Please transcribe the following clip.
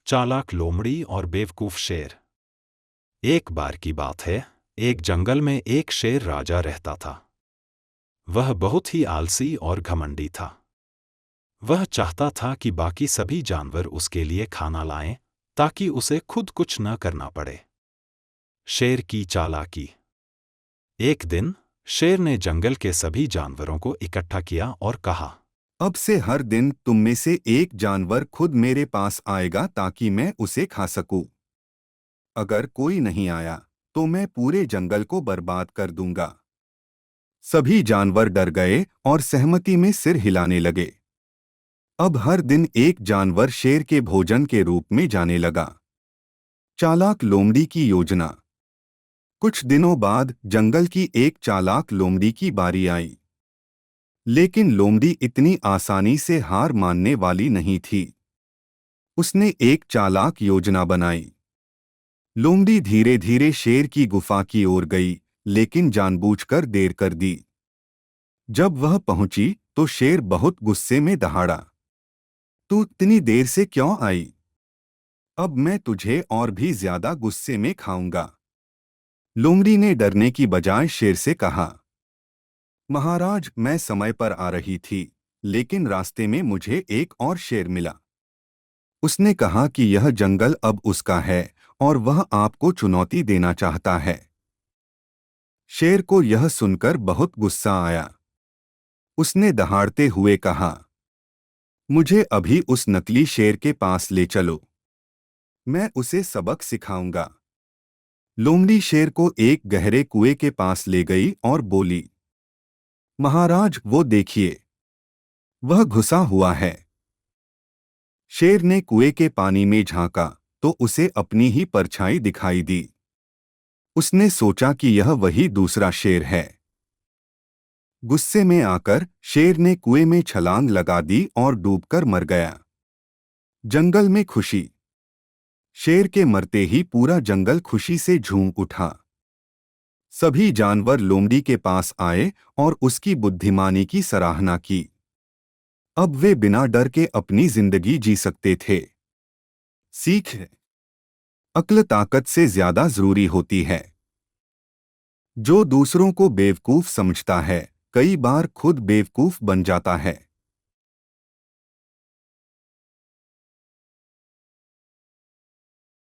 चालाक लोमड़ी और बेवकूफ शेर। एक बार की बात है, एक जंगल में एक शेर राजा रहता था। वह बहुत ही आलसी और घमंडी था। वह चाहता था कि बाकी सभी जानवर उसके लिए खाना लाएं, ताकि उसे खुद कुछ न करना पड़े। शेर की चालाकी। एक दिन शेर ने जंगल के सभी जानवरों को इकट्ठा किया और कहा, अब से हर दिन तुम में से एक जानवर खुद मेरे पास आएगा ताकि मैं उसे खा सकूं। अगर कोई नहीं आया तो मैं पूरे जंगल को बर्बाद कर दूंगा। सभी जानवर डर गए और सहमति में सिर हिलाने लगे। अब हर दिन एक जानवर शेर के भोजन के रूप में जाने लगा। चालाक लोमड़ी की योजना। कुछ दिनों बाद जंगल की एक चालाक लोमड़ी की बारी आई। लेकिन लोमड़ी इतनी आसानी से हार मानने वाली नहीं थी। उसने एक चालाक योजना बनाई। लोमड़ी धीरे धीरे शेर की गुफा की ओर गई, लेकिन जानबूझकर देर कर दी। जब वह पहुंची तो शेर बहुत गुस्से में दहाड़ा। तू इतनी देर से क्यों आई? अब मैं तुझे और भी ज्यादा गुस्से में खाऊंगा। लोमड़ी ने डरने की बजाय शेर से कहा, महाराज, मैं समय पर आ रही थी, लेकिन रास्ते में मुझे एक और शेर मिला। उसने कहा कि यह जंगल अब उसका है और वह आपको चुनौती देना चाहता है। शेर को यह सुनकर बहुत गुस्सा आया। उसने दहाड़ते हुए कहा, मुझे अभी उस नकली शेर के पास ले चलो। मैं उसे सबक सिखाऊंगा। लोमड़ी शेर को एक गहरे कुएं के पास ले गई और बोली, महाराज, वो देखिए, वह घुसा हुआ है। शेर ने कुएं के पानी में झांका तो उसे अपनी ही परछाई दिखाई दी। उसने सोचा कि यह वही दूसरा शेर है। गुस्से में आकर शेर ने कुएं में छलांग लगा दी और डूबकर मर गया। जंगल में खुशी। शेर के मरते ही पूरा जंगल खुशी से झूम उठा। सभी जानवर लोमड़ी के पास आए और उसकी बुद्धिमानी की सराहना की। अब वे बिना डर के अपनी जिंदगी जी सकते थे। सीख। अक्ल ताकत से ज्यादा जरूरी होती है। जो दूसरों को बेवकूफ समझता है, कई बार खुद बेवकूफ बन जाता है।